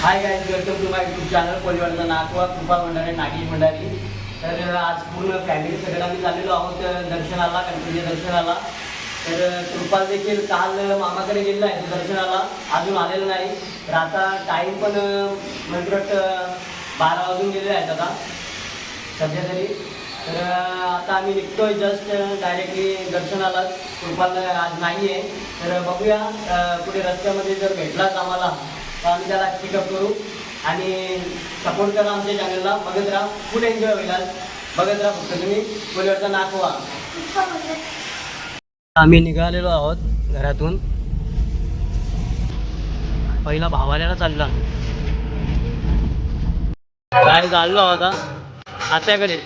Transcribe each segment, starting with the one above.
High guys, welcome to my YouTube channel परिवारचा नागवा कृपा मंडळी नागी मंडळी. तर आज पूर्ण फॅमिली सगळं आम्ही चाललेलो आहोत दर्शनाला, गणपती दर्शनाला. तर कृपाल देखील काल मामाकडे गेलेला आहे दर्शनाला, अजून आलेलं नाही. तर आता टाईम पण म्हणतात 12 वाजून गेलेले आहेत आता सध्या तरी. तर आता आम्ही निघतोय जस्ट डायरेक्टली दर्शनाला. कृपाल आज नाही आहे, तर बघूया पुढे रस्त्यामध्ये जर भेटलाच आम्हाला तर आम्ही त्याला पिकअप करू. आणि सपोर्ट करा आमच्या चॅनलला, बघत राहा, फुल एन्जॉय होईल आज. बघत राहा फक्त तुम्ही कोलीवरचा नागवा. आम्ही निघालेलो आहोत घरातून. पहिला भावाल्याला चालला काय चाललो होता आत्याकडे.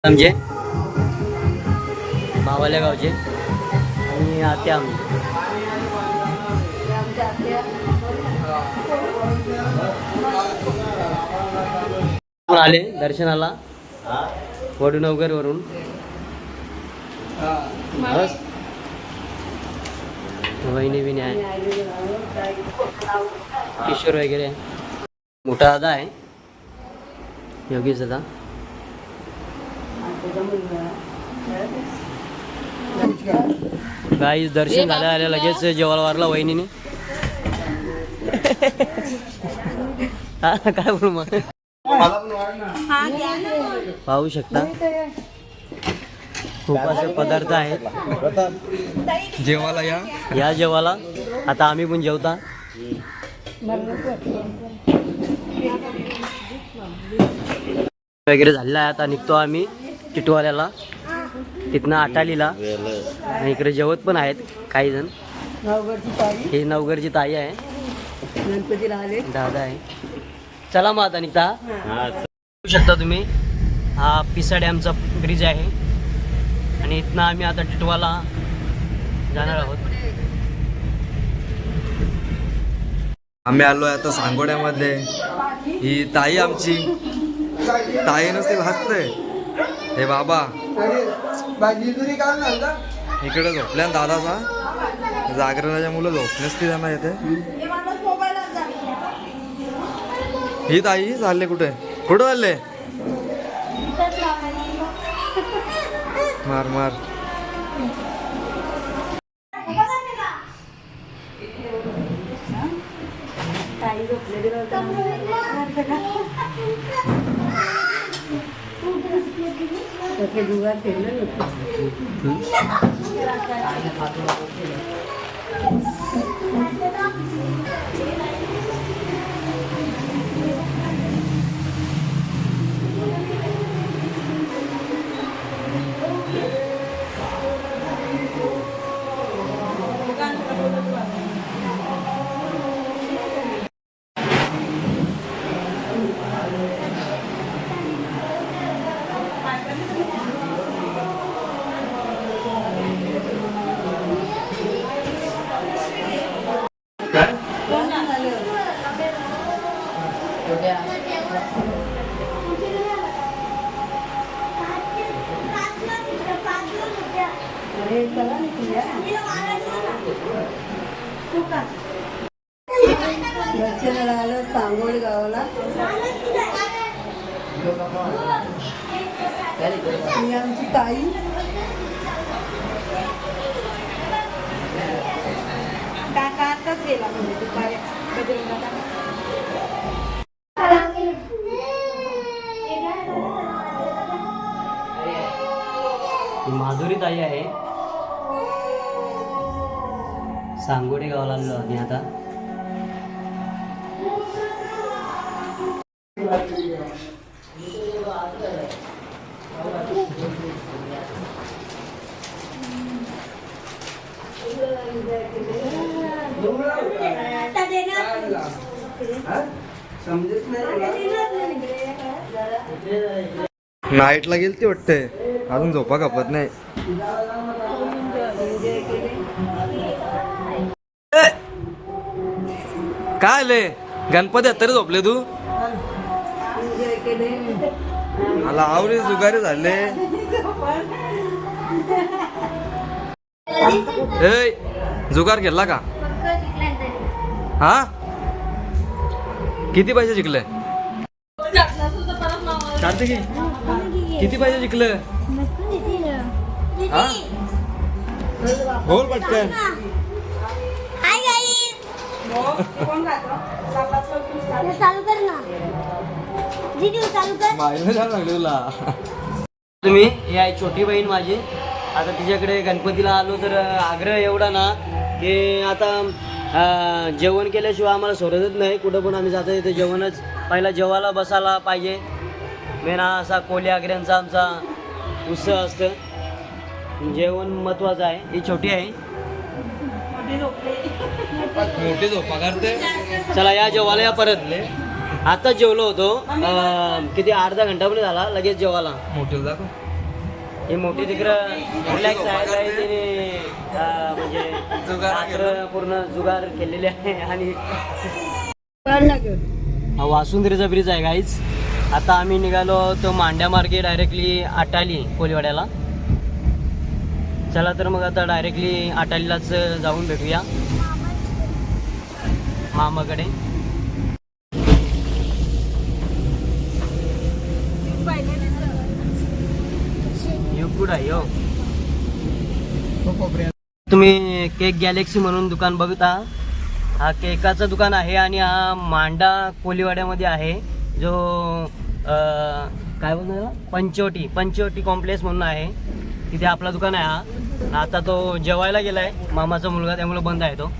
आमचे भावाल्या गावचे आणि आत्या आले दर्शनाला वडूनगर वरून. वहिनी बिनी आहे, किशोर वगैरे, मोठा दादा आहे योगेश दादा. गाईस दर्शन झालं आल्या लगेच जेवायला वारला वहिनीने. काय बोलू मग, पाहू शकता खूप असे पदार्थ आहेत जेवायला या जेवायला. आता आम्ही पण जेवता. वगैरे झालेला आहे, आता निघतो आम्ही टिटवाल्याला, तिथनं आटालीला. आणि इकडे जेवत पण आहेत काही जण. ही नवगरची ताई आहे, दादा आहे. चला मग आता निघता. बघू शकता तुम्ही हा पिसा डॅमचा ब्रिज आहे आणि इथनं आम्ही आता टिटवाला जाणार आहोत. आम्ही आलोय आता सांगोड्यामध्ये. ही ताई आमची ताई नसतील हसते. हे बाबा इकडे झोपल्या दादाचा जागरणाच्या मुलं झोप नसती त्यांना येते. ही ताई चालले कुठे कुठं चालले मार मार. दर्शनाला आलं सांगोळी गावाला. ही आमची ताई. काका आताच गेला म्हणजे दुपारी माधुरी ताई आहे. सांगोडे गावाला आलो आम्ही आता. नाईटला गेली ती वाटते, अजून झोपा खपत नाही. काय आले गणपती तरी झोपले तू? मला आवरे जुगारे झाले. ए जुगार घेतला का? हा किती पैसे जिंकले? कार्तिकी किती पैसे जिंकले? हा बोल पटकन. चालू कर ना दीदी, चालू कर. माहिती झालं लागले तुला. तुम्ही ही आहे छोटी बहीण माझी. आता तिच्याकडे गणपतीला आलो तर आग्रह एवढा ना की आता जेवण केल्याशिवाय आम्हाला सोडतच नाही. कुठं पण आम्ही जातो तिथे जेवणच पहिला जेवायला बसायला पाहिजे. मेन हा असा कोली आग्र्यांचा आमचा उत्सव असतं. जेवण महत्त्वाचं आहे. ही छोटी आहे. मोठी झोपा करते. चला या जेवायला या परत. आताच जेवलो होतो. किती अर्धा घंटा पण झाला लगेच जेवायला. मोठी दाखव. ही मोठी तिकडं रिलॅक्स आहे. तिने म्हणजे रात्र पूर्ण जुगार केलेले आहे. आणि हा वासुंद्रीचा ब्रिज आहे गाईच. आता आम्ही निघालो तो मांड्या मार्गे डायरेक्टली आटाली कोलीवाड्याला. चला तर मग आता डायरेक्टली आटालीलाच जाऊन भेटूया मामाकडे. कुठं आहे हो? तुम्ही केक गॅलेक्सी म्हणून दुकान बघता. हा केकाचं दुकान आहे आणि हा मांडा कोलीवाड्यामध्ये आहे. जो काय बोलतो पंचवटी कॉम्प्लेक्स म्हणून आहे. तिथे आपला दुकान आहे हा. आता तो जेवायला गेलाय मामाचा मुलगा, त्यामुळे बंद आहे तो.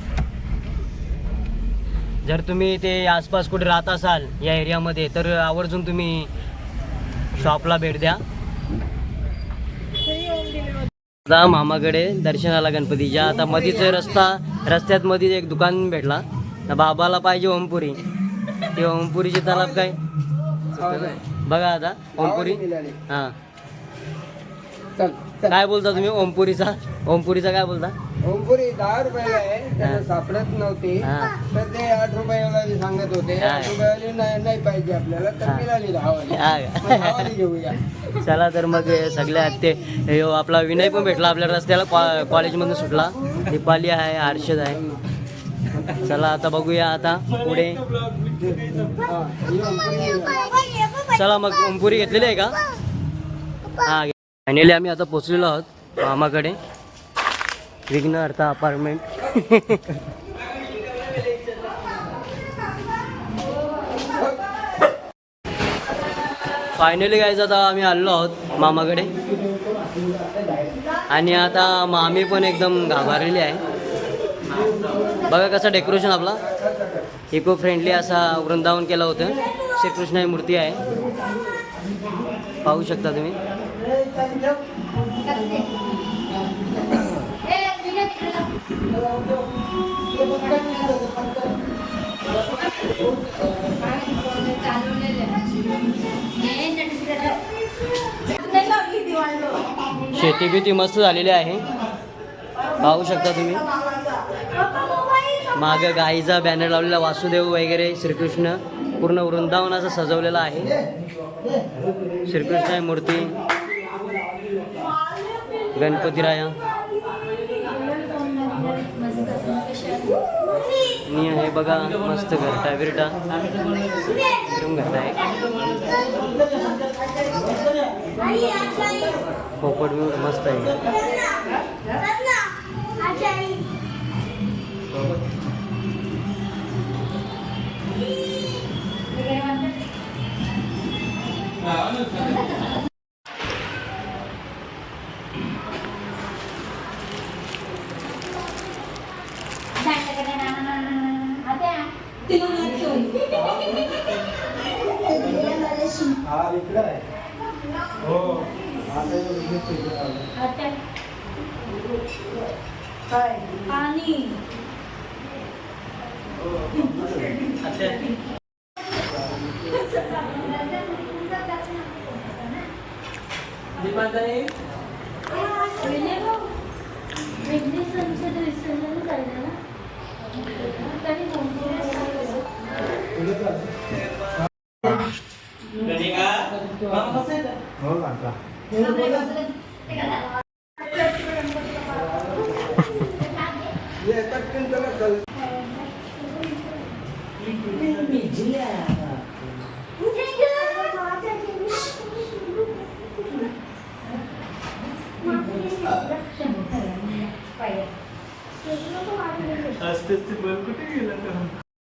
जर तुम्ही ते आसपास कुठे राहत असाल या एरियामध्ये तर आवर्जून तुम्ही शॉपला भेट द्या. आता मामाकडे दर्शनाला गणपतीच्या. आता मधीच रस्त्यात मधीच एक दुकान भेटला. बाबाला पाहिजे ओमपुरी. ते ओमपुरीची तलाब काय बघा आता. ओमपुरी हा काय बोलता तुम्ही? ओमपुरीचा काय बोलता? ओमपुरी 10 रुपयाला आहे. त्याला सापडत नव्हती तर ते 8 रुपयाला सांगत होते. 8 रुपयाला नाही पाहिजे आपल्याला तर मिळाली 10 घेऊया. चला तर मग सगळ्या ते आपला विनय पण भेटला आपल्या रस्त्याला. कॉलेजमधून सुटला. दीपाली आहे, हर्षद आहे. चला आता बघूया आता पुढे. चला मग ओमपुरी घेतलेली आहे का? हा फायनली आम्ही आता पोचलेलो आहोत मामाकडे. विघ्न अर्थ अपार्टमेंट. फायनली गायचं आता आम्ही आलो आहोत मामाकडे. आणि आता मामी पण एकदम घाबरलेली आहे. बघा कसं डेकोरेशन आपला इको फ्रेंडली असा वृंदावन केलं होतं. श्रीकृष्णाची मूर्ती आहे, पाहू शकता तुम्ही. शेती बिती मस्त झालेली आहे, पाहू शकता तुम्ही. मागं गाईचा बॅनर लावलेला, वासुदेव वगैरे श्रीकृष्ण पूर्ण वृंदावन असं सजवलेलं आहे. श्रीकृष्णाची मूर्ती, गणपतीराया. आणि हे बघा मस्त घरटा बिरटा एकदम घरटा आहे. पोपट बी मस्त आहे. पाणी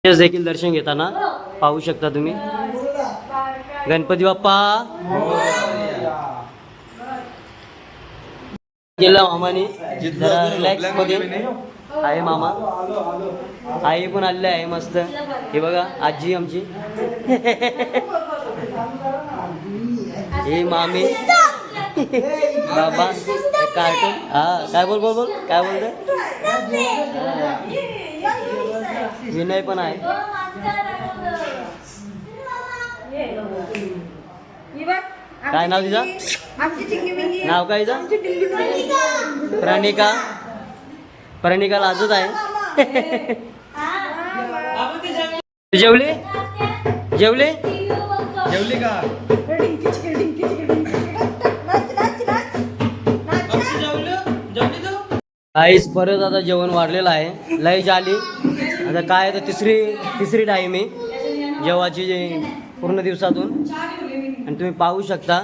देखील दर्शन घेताना पाहू शकता तुम्ही. गणपती बाप्पा गेला मामाने जरा रिलॅक्स मध्ये आहे. मामा आई पण आलेले आहे मस्त. हे बघा आजी आमची, हे मामी, बाबा, कार्टून. हा काय बोल बोल बोल काय बोलत. विनय पण आहे. काय नाव तिचं? नाव काय तिचं? प्रणिका. प्रणिका लाजत आहे. जेवली जेवली जेवली का? आईस परत आता जेवण वाढलेलं आहे. लय झाली आता काय तर तिसरी टाईम आहे जेवाची जे पूर्ण दिवसातून. आणि तुम्ही पाहू शकता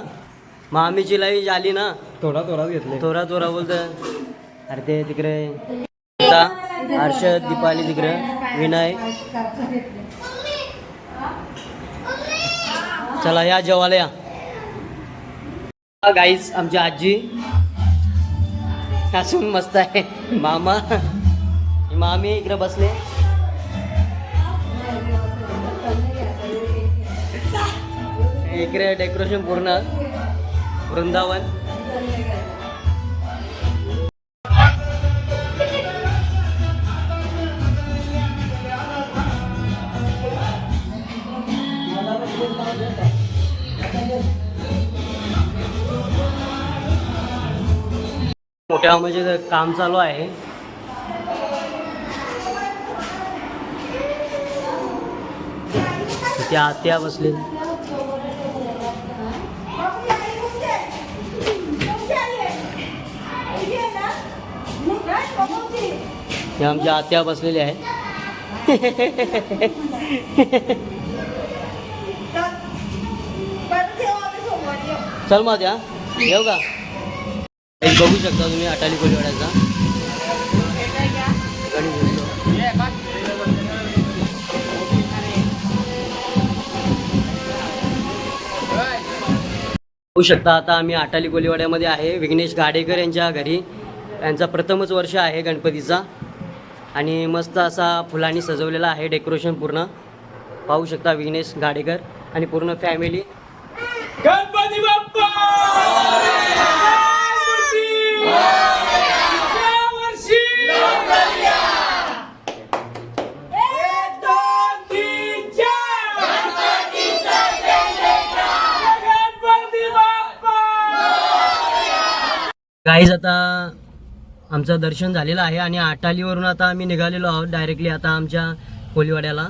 मामीची लई झाली ना. थोडा थोडाच घेतले. थोडा थोडा बोलतं. अरे ते तिकडे हर्षद, दीपाली तिकडे, विनय. चला या जेवायला या. गाईस आमची आजी हसून मस्त आहे. मामा मामी इकडे बसले. इकडे डेकोरेशन पूर्ण वृंदावन. मोठ्या म्हणजे काम चालू आहे. त्या आत्या बसले. त्या आमच्या आत्या बसलेल्या आहेत. चल मग त्या येऊ का? एक बघू शकता तुम्ही अटाली कोलीवाड्याचा बघू शकता. आता आम्ही अटाली कोलीवाड्यामध्ये आहे. विघ्नेश गाडेकर यांच्या घरी. यांचा प्रथमच वर्ष आहे गणपतीचा. आणि मस्त असा फुलांनी सजवलेला आहे डेकोरेशन पूर्ण. पाहू शकता विघ्नेश गाडेकर आणि पूर्ण फॅमिली. गणपती बाप्पा गाईज आता आमचं दर्शन झालेलं आहे आणि अटालीवरून आता आम्ही निघालेलो आहोत डायरेक्टली आता आमच्या कोलीवाड्याला.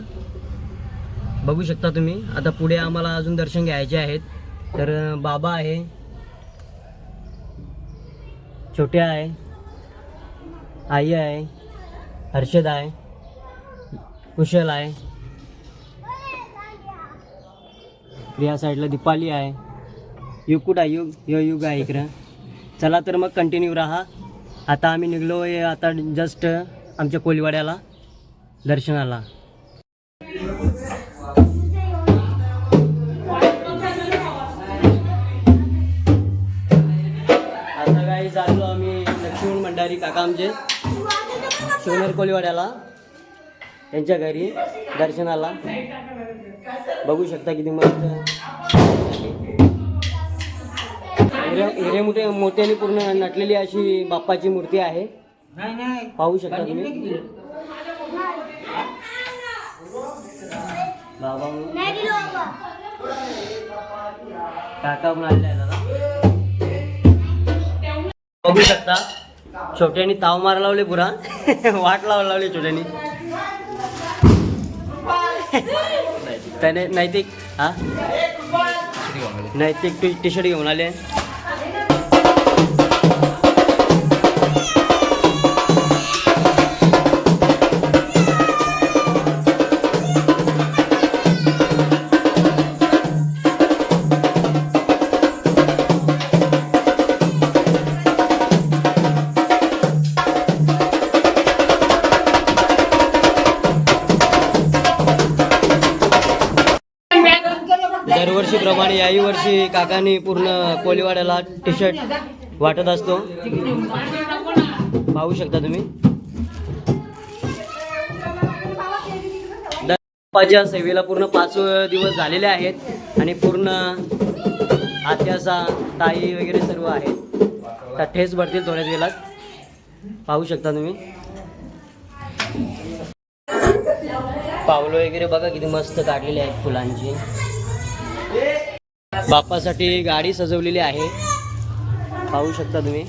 बघू शकता तुम्ही. आता पुढे आम्हाला अजून दर्शन घ्यायचे आहेत. तर बाबा आहे, छोट्या आहे, आई आहे, हर्षद आहे, कुशल आहे, या साईडला दीपाली आहे, युग कुठं आहे? युग आहे इकडं. चला तर मग कंटिन्यू राहा. आता आम्ही निघलो आहे आता जस्ट आमच्या कोलीवाड्याला दर्शनाला. आता काही चाललो आम्ही लक्ष्मण भंडारी काका आमचे शिवनेर कोलीवाड्याला त्यांच्या घरी दर्शनाला. बघू शकता किती मस्त हिरे मोठ्याने पूर्ण नटलेली अशी बाप्पाची मूर्ती आहे. पाहू शकता तुम्ही. बाबा काका पण आलेला आहे दादा. बघू शकता छोट्यानी ताव मार लावले पुरा वाट लावली छोट्यानी. त्याने नैतिक नैतिक टी शर्ट घेऊन आले. दरवर्षीप्रमाणे याही वर्षी काकांनी पूर्ण कोलीवाड्याला टी शर्ट वाटत असतो. पाहू शकता तुम्ही. बाप्पाच्या सेवेला पूर्ण 5 दिवस झालेले आहेत आणि पूर्ण आत्यासा ताई वगैरे सर्व आहेत. तर ठेस भरतील थोड्याच वेळात. पाहू शकता तुम्ही. पावलं वगैरे बघा किती मस्त काढलेली आहेत फुलांची. बाप्पासाठी गाडी सजवलेली आहे. पाहू शकता तुम्ही.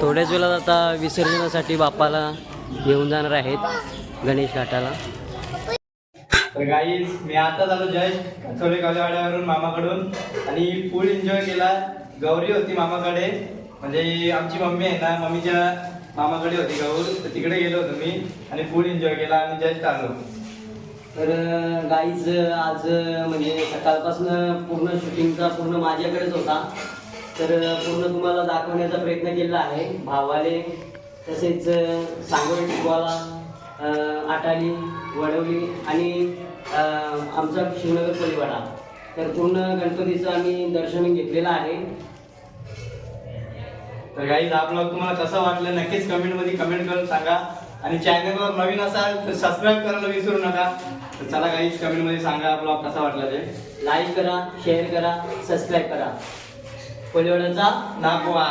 थोड्याच वेळात आता विसर्जनासाठी बाप्पाला घेऊन जाणार आहेत गणेश घाटाला. तर गाईज मी आता झालो जस्ट कचोले कालेवाड्यावरून मामाकडून आणि फुल एन्जॉय केला. गौरी होती मामाकडे, म्हणजे आमची मम्मी आहे ना, मम्मीच्या मामाकडे होती गौर, तर तिकडे गेलो होतो मी आणि फुल एन्जॉय केला आणि जस्ट आलो. तर गाईज आज म्हणजे सकाळपासून पूर्ण शूटिंगचा पूर्ण माझ्याकडेच होता. तर पूर्ण तुम्हाला दाखवण्याचा प्रयत्न केला आहे. भावाले तसेच सांगोली टिकवाला, आटाली, वडवली आणि आमचा शिवनगर कोलीवाडा. तर पूर्ण गणपतीचं आम्ही दर्शन घेतलेलं आहे. तर गाईज हा ब्लॉग तुम्हाला कसा वाटला नक्कीच कमेंटमध्ये कमेंट करून सांगा आणि चॅनलवर नवीन असाल तर सबस्क्राईब करायला विसरू नका. तर चला गाईज कमेंटमध्ये सांगा ब्लॉग कसा वाटला ते. लाईक करा, शेअर करा, सबस्क्राईब करा. कोलीवाड्याचा नागवा.